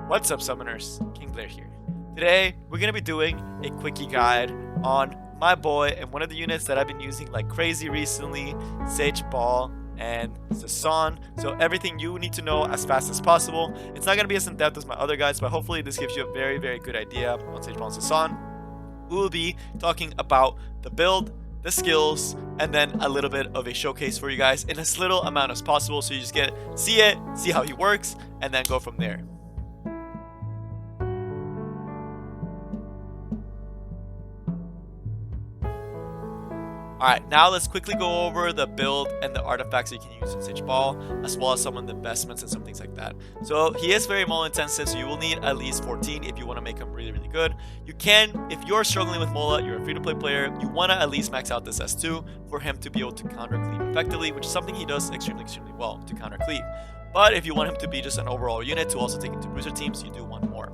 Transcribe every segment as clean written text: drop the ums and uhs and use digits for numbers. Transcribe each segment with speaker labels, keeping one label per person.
Speaker 1: What's up, summoners? King Blair here. Today, we're going to be doing a quickie guide on my boy and one of the units that I've been using like crazy recently, Sage Baal and Sasan. So everything you need to know as fast as possible. It's not going to be as in-depth as my other guides, but hopefully this gives you a very, very good idea on Sage Baal and Sasan. We will be talking about the build, the skills, and then a little bit of a showcase for you guys in as little amount as possible, so you just get see it, see how he works, and then go from there. Alright, now let's quickly go over the build and the artifacts you can use in Sage Baal, as well as some of the investments and some things like that. So he is very Mola intensive, so you will need at least 14 if you want to make him really, really good. You can, if you're struggling with Mola, you're a free-to-play player, you want to at least max out this S2 for him to be able to counter cleave effectively, which is something he does extremely, extremely well, to counter cleave. But if you want him to be just an overall unit to also take into bruiser teams, you do want more.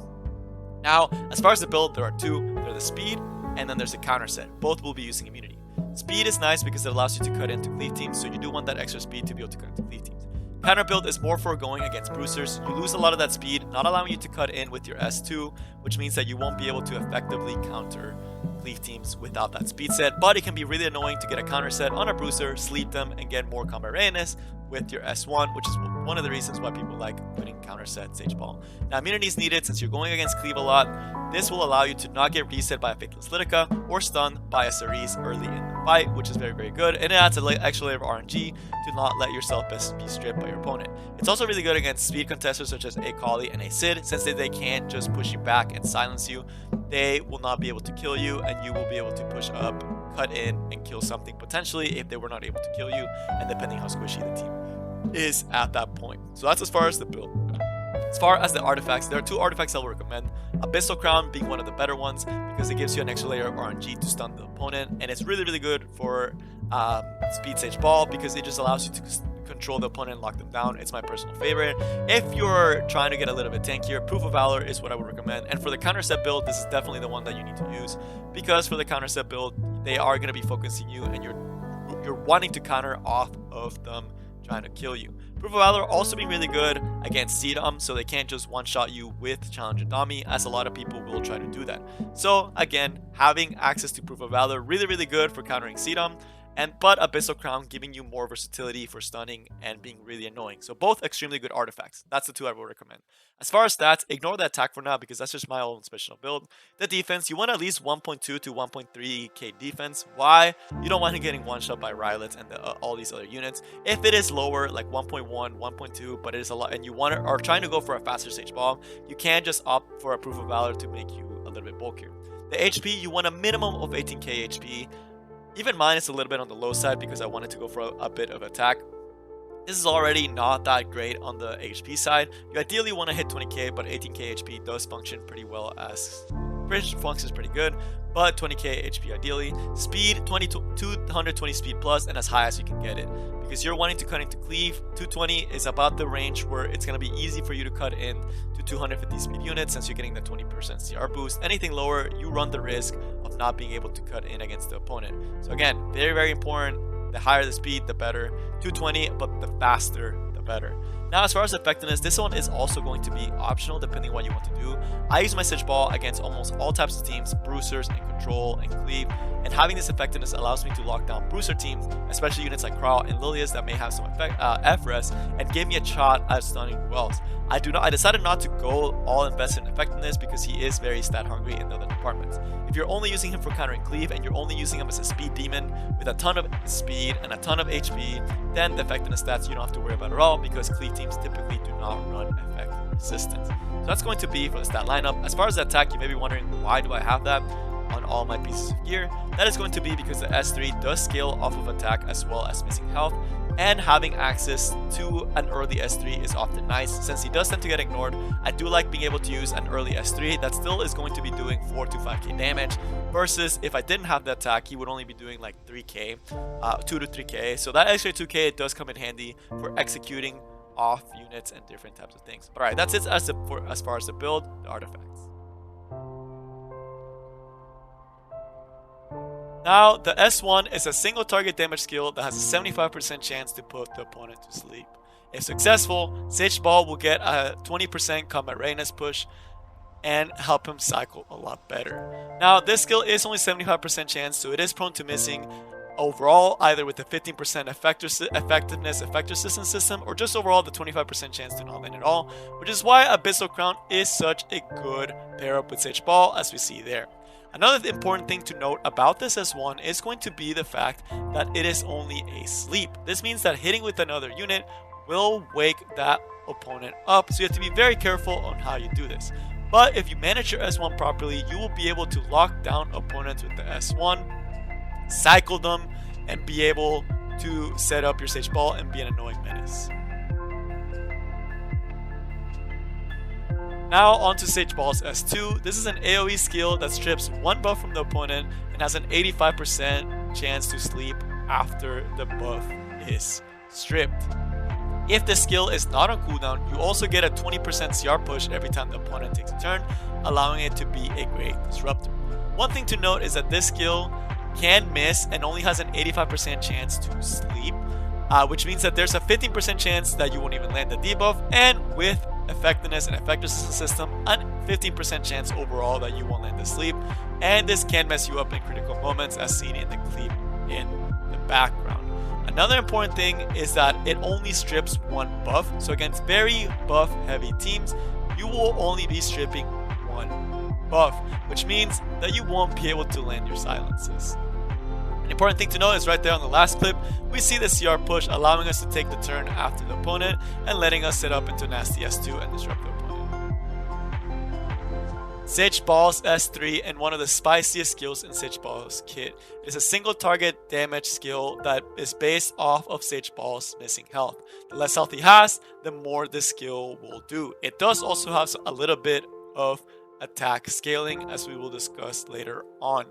Speaker 1: Now, as far as the build, there are two. There's the speed, and then there's the counter set. Both will be using immunity. Speed is nice because it allows you to cut into cleave teams, so you do want that extra speed to be able to cut into cleave teams. Counter build is more for going against bruisers. You lose a lot of that speed, not allowing you to cut in with your S2, which means that you won't be able to effectively counter cleave teams without that speed set, but it can be really annoying to get a counter set on a bruiser, sleep them, and get more combat readiness with your S1, which is one of the reasons why people like putting counter set Sage Baal. Now, immunity is needed since you're going against cleave a lot. This will allow you to not get reset by a Faithless Litica or stunned by a Cerise early in the fight, which is very, very good, and it adds an extra layer of RNG to not let yourself be stripped by your opponent. It's also really good against speed contesters such as a Kali and a Sid, since they can't just push you back and silence you. They will not be able to kill you, and you will be able to push up, cut in, and kill something potentially if they were not able to kill you, and depending how squishy the team is at that point. So that's as far as the build. As far as the artifacts, there are two artifacts I will recommend. Abyssal Crown being one of the better ones because it gives you an extra layer of RNG to stun the opponent, and it's really, really good for speed Sage Baal because it just allows you to control the opponent and lock them down. It's my personal favorite. If you're trying to get a little bit tankier, Proof of Valor is what I would recommend. And for the counter set build, this is definitely the one that you need to use, because for the counter set build, they are going to be focusing you, and you're wanting to counter off of them trying to kill you. Proof of Valor also being really good against CDOM, so they can't just one-shot you with Challenge and Dummy, as a lot of people will try to do that. So again, having access to Proof of Valor, really, really good for countering CDOM, but Abyssal Crown giving you more versatility for stunning and being really annoying. So both extremely good artifacts. That's the two I will recommend. As far as stats, ignore the attack for now because that's just my own special build. The defense, you want at least 1.2 to 1.3k defense. Why? You don't want him getting one-shot by Rylets and all these other units. If it is lower, like 1.1, 1.2, but it is a lot, and you are trying to go for a faster Sage Baal, you can just opt for a Proof of Valor to make you a little bit bulkier. The HP, you want a minimum of 18k HP. Even mine is a little bit on the low side because I wanted to go for a bit of attack. This is already not that great on the HP side. You ideally want to hit 20k, but 18k HP does function pretty well, as functions pretty good, but 20k HP ideally. Speed, 220 speed plus and as high as you can get it, because you're wanting to cut into cleave. 220 is about the range where it's going to be easy for you to cut in to 250 speed units, since you're getting the 20% CR boost. Anything lower, you run the risk of not being able to cut in against the opponent. So again, very, very important. The higher the speed, the better. 220, but the faster, the better. Now, as far as effectiveness, this one is also going to be optional depending on what you want to do. I use my Sage Baal against almost all types of teams, bruisers and control and cleave, and having this effectiveness allows me to lock down bruiser teams, especially units like Krau and Lilias that may have some FRES, and give me a shot at stunning wells. I decided not to go all invested in effectiveness because he is very stat hungry in the other departments. If you're only using him for countering cleave and you're only using him as a speed demon with a ton of speed and a ton of HP, then the effectiveness stats you don't have to worry about at all, because cleave teams typically do not run effect resistance. So that's going to be for the stat lineup. As far as the attack, you may be wondering, why do I have that on all my pieces of gear? That is going to be because the S3 does scale off of attack as well as missing health, and having access to an early S3 is often nice, since he does tend to get ignored. I do like being able to use an early S3 that still is going to be doing 4 to 5k damage, versus if I didn't have the attack, he would only be doing like 3k, 2 to 3k. So that extra 2k does come in handy for executing off units and different types of things. But alright, that's it as far as the build, the artifacts. Now, the S1 is a single target damage skill that has a 75% chance to put the opponent to sleep. If successful, Sage Baal will get a 20% combat readiness push and help him cycle a lot better. Now, this skill is only 75% chance, so it is prone to missing overall, either with the 15% effectiveness effector system, or just overall the 25% chance to not land at all, which is why Abyssal Crown is such a good pair up with Sage Baal, as we see there. Another important thing to note about this S1 is going to be the fact that it is only a sleep. This means that hitting with another unit will wake that opponent up, so you have to be very careful on how you do this. But if you manage your S1 properly, you will be able to lock down opponents with the S1, cycle them, and be able to set up your Sage Baal and be an annoying menace. Now onto Sage Baal's S2. This is an AoE skill that strips one buff from the opponent and has an 85% chance to sleep after the buff is stripped. If the skill is not on cooldown, you also get a 20% CR push every time the opponent takes a turn, allowing it to be a great disruptor. One thing to note is that this skill can miss and only has an 85% chance to sleep, which means that there's a 15% chance that you won't even land the debuff, and with effectiveness and effector system, a 15% chance overall that you won't land the sleep, and this can mess you up in critical moments, as seen in the cleave in the background. Another important thing is that it only strips one buff, so against very buff heavy teams, you will only be stripping one buff, which means that you won't be able to land your silences. An important thing to note is right there on the last clip, we see the CR push allowing us to take the turn after the opponent and letting us set up into nasty S2 and disrupt the opponent. Sage Baal's S3, and one of the spiciest skills in Sage Baal's kit. It is a single target damage skill that is based off of Sage Baal's missing health. The less health he has, the more this skill will do. It does also have a little bit of attack scaling, as we will discuss later on.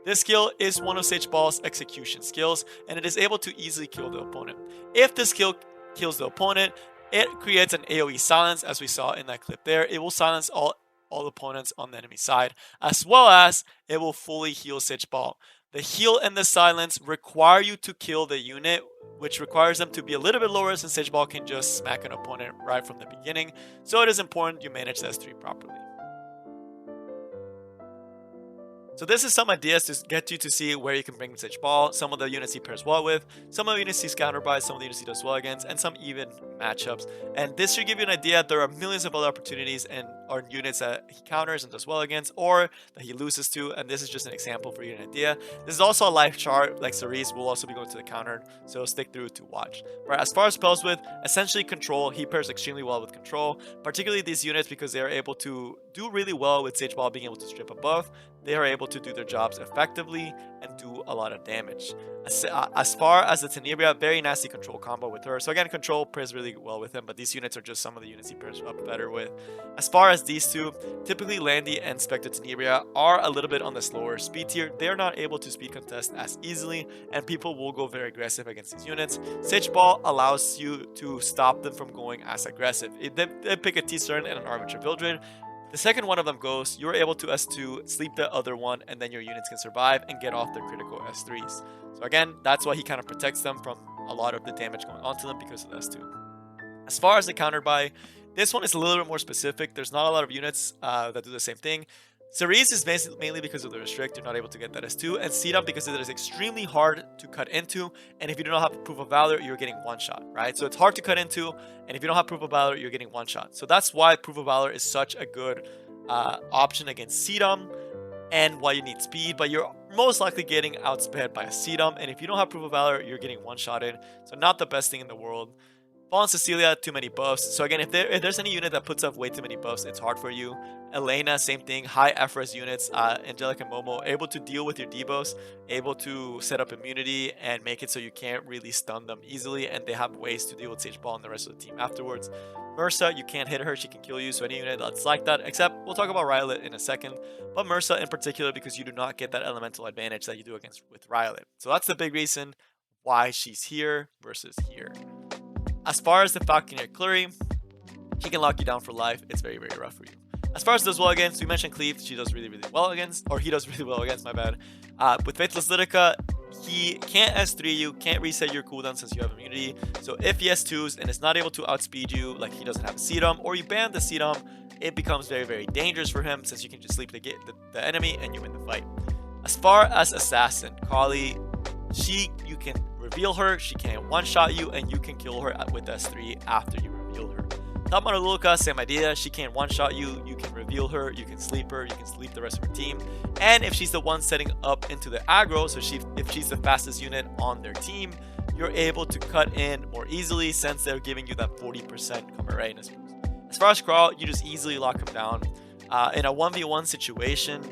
Speaker 1: This skill is one of Sage Baal's execution skills, and it is able to easily kill the opponent. If this skill kills the opponent, it creates an AoE silence, as we saw in that clip there. It will silence all opponents on the enemy side, as well as it will fully heal Sage Baal. The heal and the silence require you to kill the unit, which requires them to be a little bit lower, since Sage Baal can just smack an opponent right from the beginning. So it is important you manage the S3 properly. So this is some ideas to get you to see where you can bring Sage Baal. Some of the units he pairs well with, some of the units he's countered by, some of the units he does well against, and some even matchups. And this should give you an idea. There are millions of other opportunities and are units that he counters and does well against, or that he loses to, and this is just an example for you an idea. This is also a live chart, like Cerise will also be going to the counter, so stick through to watch. Right, as far as spells with, essentially control, he pairs extremely well with control, particularly these units because they are able to do really well with Sage Baal being able to strip a buff. They are able to do their jobs effectively and do a lot of damage. As far as the Tenebria, very nasty control combo with her. So again, control pairs really well with him, but these units are just some of the units he pairs up better with. As far as these two, typically Landy and Spectre Tenebria are a little bit on the slower speed tier. They're not able to speed contest as easily, and people will go very aggressive against these units. Sage Baal allows you to stop them from going as aggressive. They pick a T-Cern and an Arbiter Vildred. The second one of them goes, you're able to S2, sleep the other one, and then your units can survive and get off their critical S3s. So again, that's why he kind of protects them from a lot of the damage going onto them because of the S2. As far as the counter buy, this one is a little bit more specific. There's not a lot of units that do the same thing. Cerise is mainly because of the restrict, you're not able to get that S2, and Sedum because it is extremely hard to cut into, and if you do not have Proof of Valor, you're getting one shot, right? So it's hard to cut into, and if you don't have Proof of Valor, you're getting one shot. So that's why Proof of Valor is such a good option against Sedum, and why you need speed, but you're most likely getting outsped by a Sedum, and if you don't have Proof of Valor, you're getting one shot in, so not the best thing in the world. Fallen Cecilia, too many buffs. So again, if there's any unit that puts up way too many buffs, it's hard for you. Elena, same thing. High FRS units, Angelic and Momo, able to deal with your debuffs, able to set up immunity and make it so you can't really stun them easily, and they have ways to deal with Sage Baal and the rest of the team afterwards. Mursa, you can't hit her, she can kill you, so any unit that's like that, except we'll talk about Rylot in a second, but Mursa in particular because you do not get that elemental advantage that you do against with Rylot. So that's the big reason why she's here versus here. As far as the Falconeer Clury, she can lock you down for life. It's very, very rough for you. As far as does well against, we mentioned Cleave. She does really, really well against, or he does really well against, my bad. With Faithless Lytica, he can't S3 you, can't reset your cooldown since you have immunity. So if he S2s and is not able to outspeed you, like he doesn't have a CDOM, or you ban the CDOM, it becomes very, very dangerous for him since you can just sleep the enemy and you win the fight. As far as Assassin, Kali, you can reveal her, she can one-shot you, and you can kill her with S3 after you reveal her. Top Model Luca, same idea. She can one-shot you, you can reveal her, you can sleep her, you can sleep the rest of her team. And if she's the one setting up into the aggro, so if she's the fastest unit on their team, you're able to cut in more easily since they're giving you that 40% cover readiness boost. As far as Crawl, you just easily lock him down. In a 1v1 situation,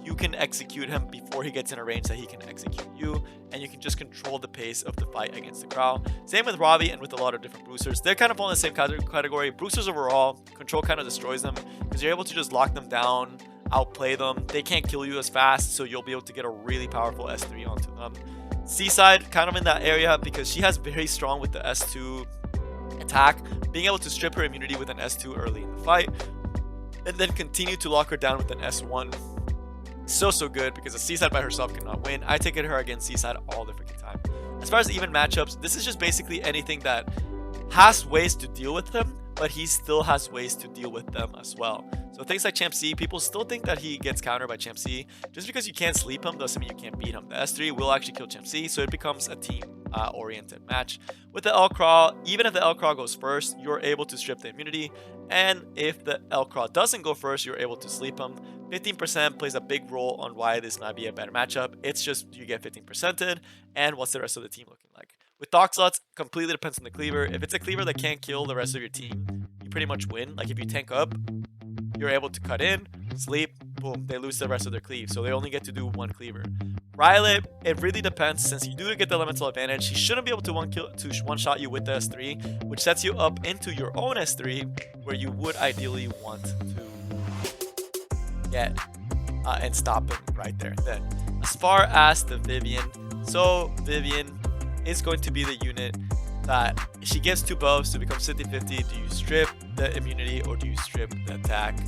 Speaker 1: you can execute him before he gets in a range that he can execute you, and you can just control the pace of the fight against the Crow. Same with Robbie and with a lot of different boosters. They're kind of all in the same category. Boosters overall, control kind of destroys them because you're able to just lock them down, outplay them. They can't kill you as fast, so you'll be able to get a really powerful S3 onto them. Seaside, kind of in that area because she has very strong with the S2 attack, being able to strip her immunity with an S2 early in the fight, and then continue to lock her down with an S1. So good because a Seaside by herself cannot win. I take it her against Seaside all the freaking time. As far as even matchups, this is just basically anything that has ways to deal with him, but he still has ways to deal with them as well. So things like Champ C, people still think that he gets countered by Champ C. Just because you can't sleep him doesn't mean you can't beat him. The S3 will actually kill Champ C, so it becomes a team oriented match. With the L Crawl, even if the L Crawl goes first, you're able to strip the immunity, and if the L Crawl doesn't go first, you're able to sleep him. 15% plays a big role on why this might be a better matchup. It's just you get 15%ed, and what's the rest of the team looking like. With Doc slots, completely depends on the cleaver. If it's a cleaver that can't kill the rest of your team, you pretty much win. Like if you tank up, you're able to cut in, sleep, boom, they lose the rest of their cleave. So they only get to do one cleaver. Rylait, it really depends. Since you do get the elemental advantage, he shouldn't be able to one-shot you with the S3, which sets you up into your own S3, where you would ideally want to get and stop him right there. Then, as far as the Vivian, so Vivian is going to be the unit that she gets two buffs to become 50-50. Do you strip the immunity or do you strip the attack?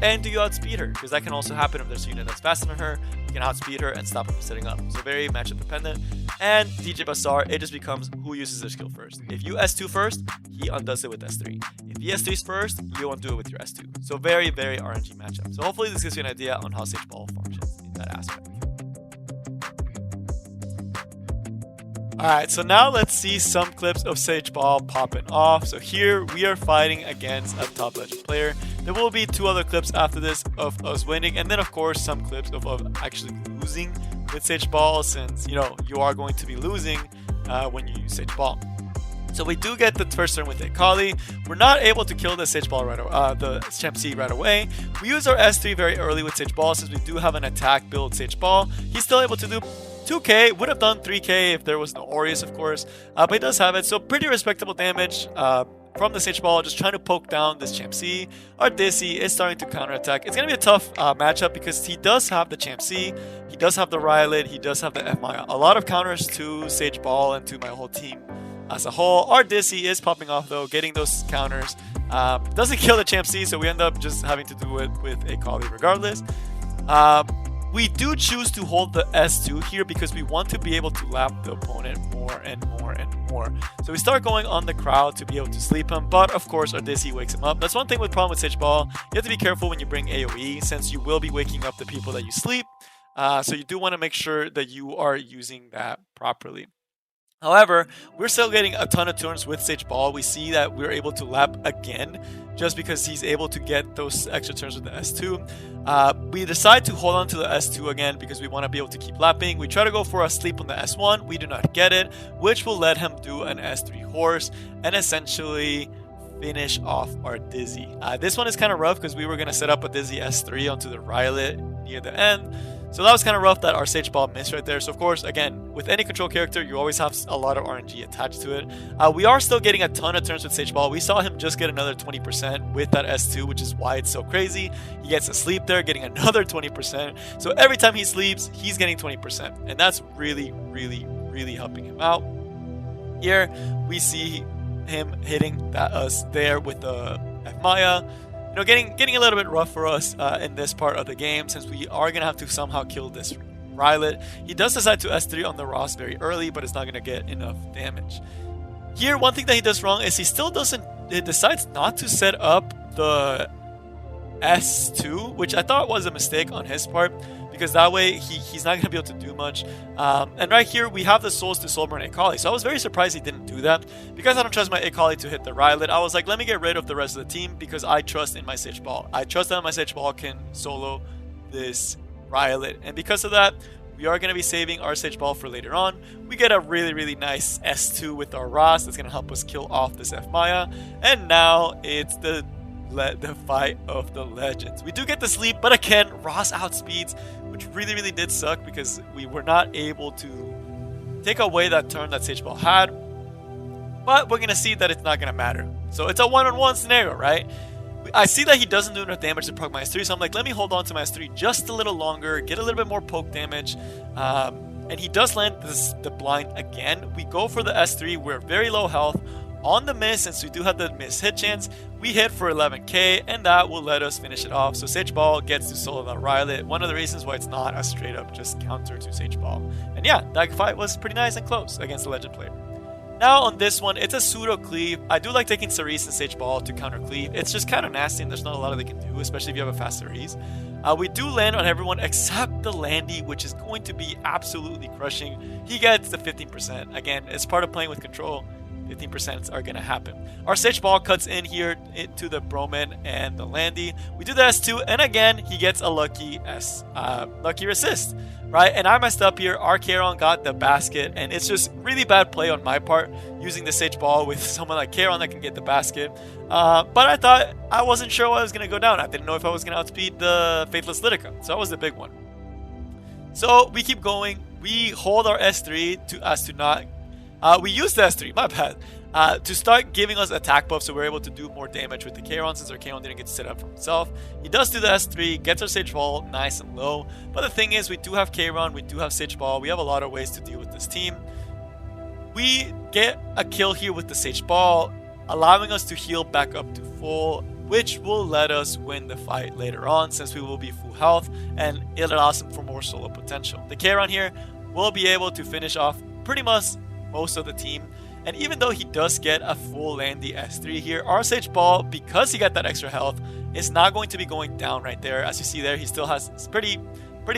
Speaker 1: And do you outspeed her? Because that can also happen if there's a unit that's faster than her. You can outspeed her and stop her from setting up. So very matchup dependent. And DJ Bazaar, it just becomes who uses their skill first. If you S2 first, he undoes it with S3. If he S3s first, you undo it with your S2. So very, very RNG matchup. So hopefully this gives you an idea on how Sage Baal functions in that aspect. Alright, so now let's see some clips of Sage Baal popping off. So here we are fighting against a top legend player. There will be two other clips after this of us winning, and then of course some clips of actually losing with Sage Baal, since you know you are going to be losing when you use Sage Baal. So we do get the first turn with Akali. We're not able to kill the Sage Baal the Champ C right away. We use our S3 very early with Sage Baal since we do have an attack build Sage Baal. He's still able to do 2k, would have done 3k if there was no Aureus, of course, but he does have it, so pretty respectable damage from the Sage Baal, just trying to poke down this Champ C. Our Dizzy is starting to counterattack. It's going to be a tough matchup because he does have the Champ C, he does have the Rylait, he does have the F Maya. A lot of counters to Sage Baal and to my whole team as a whole. Our Dizzy is popping off though, getting those counters. Doesn't kill the Champ C, so we end up just having to do it with a Kali regardless. We do choose to hold the S2 here because we want to be able to lap the opponent more and more and more. So we start going on the crowd to be able to sleep him, but of course our Dizzy wakes him up. That's one thing with problem with Sage Baal. You have to be careful when you bring AoE since you will be waking up the people that you sleep. So you do want to make sure that you are using that properly. However, we're still getting a ton of turns with Sage Baal. We see that we're able to lap again just because he's able to get those extra turns with the S2. We decide to hold on to the S2 again because we want to be able to keep lapping. We try to go for a sleep on the S1. We do not get it, which will let him do an S3 horse and essentially finish off our Dizzy. This one is kind of rough because we were going to set up a Dizzy S3 onto the Rylait near the end. So that was kind of rough that our Sage Baal missed right there. So of course, again, with any control character, you always have a lot of RNG attached to it. We are still getting a ton of turns with Sage Baal. We saw him just get another 20% with that S2, which is why it's so crazy. He gets to sleep there, getting another 20%. So every time he sleeps, he's getting 20%. And that's really, really, really helping him out. Here, we see him hitting us there with the F Maya. You know, getting a little bit rough for us in this part of the game since we are going to have to somehow kill this Rylet. He does decide to S3 on the Ross very early, but it's not going to get enough damage. Here, one thing that he does wrong is he still decides not to set up the S2, which I thought was a mistake on his part, because that way he's not going to be able to do much. And right here, we have the souls to soulburn Akali. So I was very surprised he didn't do that. Because I don't trust my Akali to hit the Rylet, I was like, let me get rid of the rest of the team because I trust in my Sage Ball. I trust that my Sage Ball can solo this Rylet. And because of that, we are going to be saving our Sage Ball for later on. We get a really nice S2 with our Ross that's going to help us kill off this F Maya. And now it's the fight of the legends. We do get the sleep, but again, Ross outspeeds, which really did suck because we were not able to take away that turn that Sage Ball had. But we're going to see that it's not going to matter. So it's a one-on-one scenario, right? I see that he doesn't do enough damage to proc my S3, so I'm like, let me hold on to my S3 just a little longer, get a little bit more poke damage. And he does land the blind again. We go for the S3. We're very low health. On the miss, since we do have the miss hit chance, we hit for 11k, and that will let us finish it off. So Sage Ball gets to solo that Rylet. One of the reasons why it's not a straight up just counter to Sage Ball. And yeah, that fight was pretty nice and close against the legend player. Now on this one, it's a pseudo cleave. I do like taking Cerise and Sage Ball to counter cleave. It's just kind of nasty and there's not a lot they can do, especially if you have a fast Cerise. We do land on everyone except the Landy, which is going to be absolutely crushing. He gets the 15%. Again, it's part of playing with control. 15% are going to happen. Our Sage Ball cuts in here into the Broman and the Landy. We do the S2, and again, he gets a lucky resist, right? And I messed up here. Our Charon got the basket, and it's just really bad play on my part using the Sage Ball with someone like Charon that can get the basket. But I thought, I wasn't sure what was going to go down. I didn't know if I was going to outspeed the Faithless Litica, so that was the big one. So we keep going. We hold our S3 to not... we used the S3, my bad, to start giving us attack buff so we're able to do more damage with the Charon since our Charon didn't get set up for himself. He does do the S3, gets our Sage Ball nice and low. But the thing is, we do have Charon, we do have Sage Ball, we have a lot of ways to deal with this team. We get a kill here with the Sage Ball, allowing us to heal back up to full, which will let us win the fight later on since we will be full health, and it allows him for more solo potential. The Charon here will be able to finish off pretty much most of the team, and even though he does get a full Landy S3 here, our Sage Ball, because he got that extra health, is not going to be going down right there. As you see there, he still has, it's pretty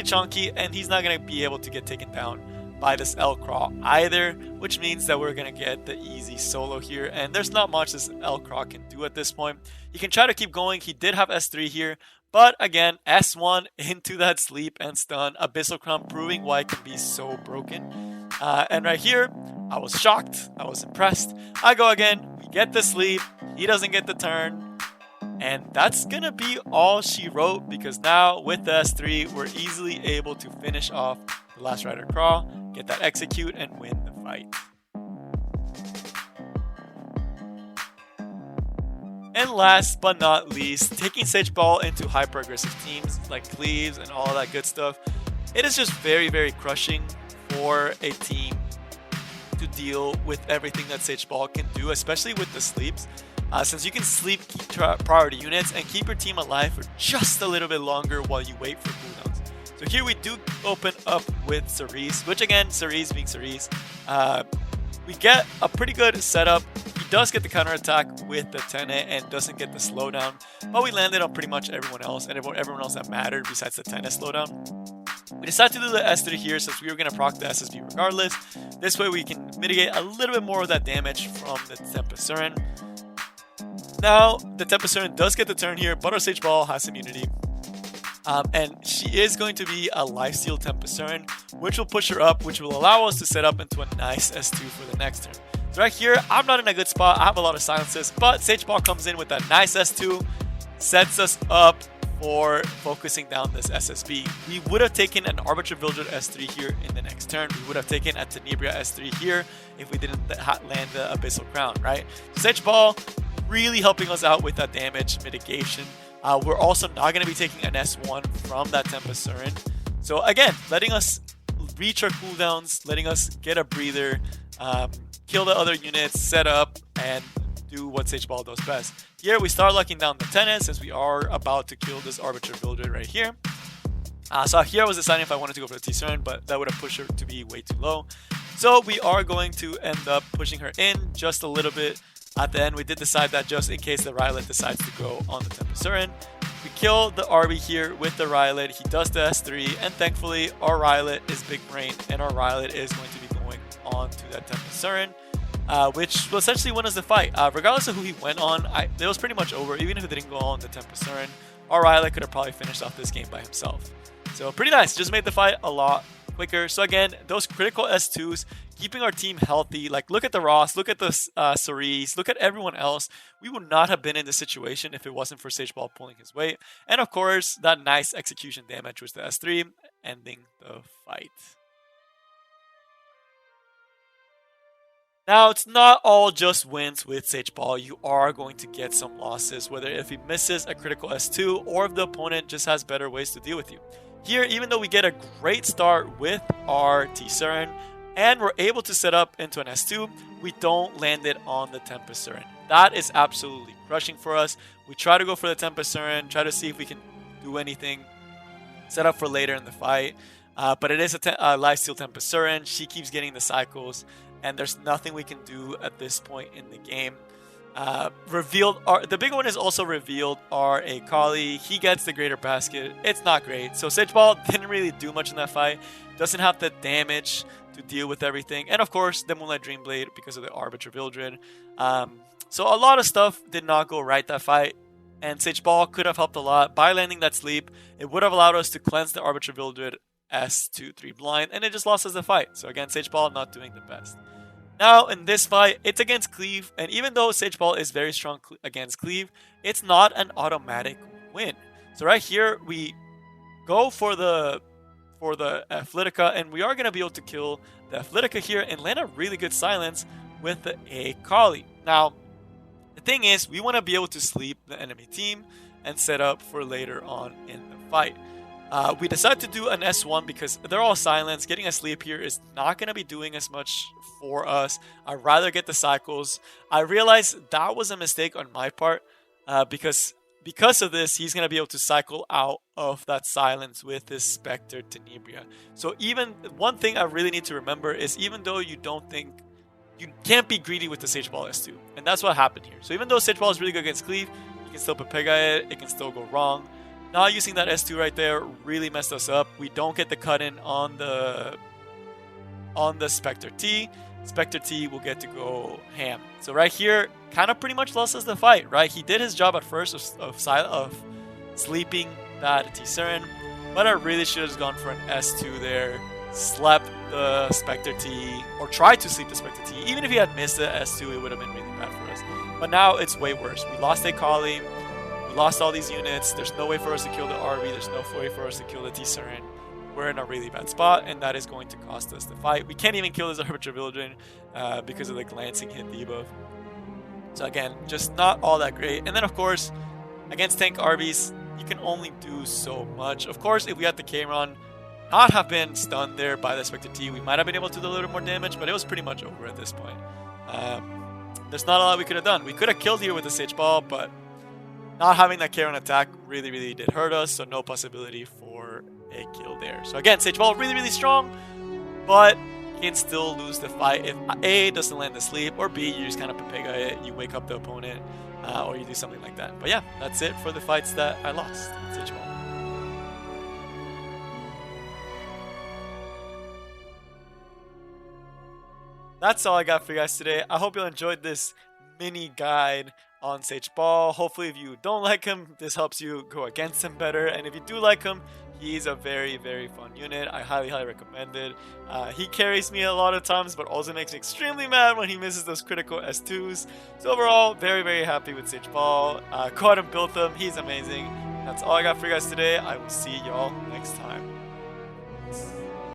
Speaker 1: chunky, and he's not going to be able to get taken down by this L-Craw either, which means that we're going to get the easy solo here, and there's not much this L-Craw can do at this point. He can try to keep going. He did have S3 here, but again, S1 into that sleep and stun. Abyssal Crown proving why it can be so broken. And right here, I was shocked. I was impressed. I go again. We get the sleep. He doesn't get the turn. And that's going to be all she wrote, because now with the S3, we're easily able to finish off the last Rider Crawl, get that execute, and win the fight. And last but not least, taking Sage Ball into hyper-aggressive teams like cleaves and all that good stuff, it is just very crushing for a team to deal with everything that Sage Ball can do, especially with the sleeps. Since you can sleep priority units and keep your team alive for just a little bit longer while you wait for cooldowns. So here we do open up with Cerise, which again, Cerise being Cerise, we get a pretty good setup. He does get the counter attack with the 10 and doesn't get the slowdown, but we landed on pretty much everyone else and everyone else that mattered besides the 10 slowdown. We decided to do the S3 here since we were going to proc the SSB regardless. This way we can mitigate a little bit more of that damage from the Tempest Surin. Now, the Tempest Surin does get the turn here, but our Sage Ball has immunity. And she is going to be a lifesteal Tempest Surin, which will push her up, which will allow us to set up into a nice S2 for the next turn. So right here, I'm not in a good spot. I have a lot of silences, but Sage Ball comes in with a nice S2, sets us up for focusing down this SSB. We would have taken an Arbiter Villager S3 here in the next turn. We would have taken a Tenebria S3 here if we didn't land the Abyssal Crown, right? Sage Ball really helping us out with that damage mitigation. We're also not going to be taking an S1 from that Tempest Surin. So again, letting us reach our cooldowns, letting us get a breather, kill the other units, set up, and do what Sage Ball does best. Here we start locking down the tenant since we are about to kill this Arbiter Builder right here. So here I was deciding if I wanted to go for the T-Cern, but that would have pushed her to be way too low. So we are going to end up pushing her in just a little bit. At the end, we did decide that just in case the Rylet decides to go on the Tempest-Surin, we kill the RB here with the Rylet. He does the S3, and thankfully our Rylet is big brain, and our Rylet is going to be going on to that Tempest-Surin, which will essentially win us the fight. Regardless of who he went on, it was pretty much over. Even if it didn't go on the Tempest-Surin, our Rylet could have probably finished off this game by himself. So pretty nice, just made the fight a lot quicker. So again, those critical S2s, keeping our team healthy. Like, look at the Ross, look at the Cerise, look at everyone else. We would not have been in this situation if it wasn't for Sage Baal pulling his weight. And of course, that nice execution damage was the S3, ending the fight. Now, it's not all just wins with Sage Baal. You are going to get some losses, whether if he misses a critical S2 or if the opponent just has better ways to deal with you. Here, even though we get a great start with our T-Surin and we're able to set up into an S2, we don't land it on the Tempest-Surin. That is absolutely crushing for us. We try to go for the Tempest-Surin, try to see if we can do anything, set up for later in the fight. But it is a lifesteal Tempest-Surin. She keeps getting the cycles, and there's nothing we can do at this point in the game. The big one is also revealed are a Kali. He gets the greater basket. It's not great. So Sage Baal didn't really do much in that fight. Doesn't have the damage to deal with everything. And of course, the Moonlight Dreamblade because of the Arbiter Vildred. So a lot of stuff did not go right that fight. And Sage Baal could have helped a lot by landing that sleep. It would have allowed us to cleanse the Arbiter Vildred S2-3 blind. And it just lost us the fight. So again, Sage Baal not doing the best. Now, in this fight, it's against Cleave, and even though Sage Baal is very strong against Cleave, it's not an automatic win. So right here, we go for the Athletica, and we are going to be able to kill the Athletica here and land a really good silence with the Kali. Now, the thing is, we want to be able to sleep the enemy team and set up for later on in the fight. We decided to do an S1 because they're all silenced. Getting a sleep here is not going to be doing as much for us. I'd rather get the cycles. I realized that was a mistake on my part because of this, he's going to be able to cycle out of that silence with his Spectre Tenebria. So even one thing I really need to remember is even though you don't think, you can't be greedy with the Sage Baal S2. And that's what happened here. So even though Sage Baal is really good against Cleave, you can still Pepega it. It can still go wrong. Not using that S2 right there really messed us up. We don't get the cut in on the Spectre T. Spectre T will get to go ham. So right here, kind of pretty much lost us the fight, right? He did his job at first of sleeping that T-Surin, but I really should have gone for an S2 there. Slept the Spectre T, or tried to sleep the Spectre T. Even if he had missed the S2, it would have been really bad for us. But now it's way worse. We lost a Kali. Lost all these units. There's no way for us to kill the RV. There's no way for us to kill the T-Surin. We're in a really bad spot, and that is going to cost us the fight. We can't even kill this Arbiter Vildred because of the glancing hit debuff. So again, just not all that great. And then of course, against tank RBs, you can only do so much. Of course, if we had the K-Ron not have been stunned there by the Spectre T, we might have been able to do a little more damage, but it was pretty much over at this point. There's not a lot we could have done. We could have killed here with the Sage Baal, but not having that K-Ron attack really did hurt us, so no possibility for a kill there. So again, Sage Baal really strong, but can still lose the fight if A, doesn't land the sleep, or B, you just kind of Pepega it, you wake up the opponent, or you do something like that. But yeah, that's it for the fights that I lost in Sage Baal. That's all I got for you guys today. I hope you enjoyed this mini guide on Sage Baal. Hopefully if you don't like him, this helps you go against him better. And if you do like him, he's a very fun unit. I highly recommend it. He carries me a lot of times, but also makes me extremely mad when he misses those critical S2s. So overall, very happy with Sage Baal. Go ahead and build him. He's amazing. That's all I got for you guys today. I will see y'all next time.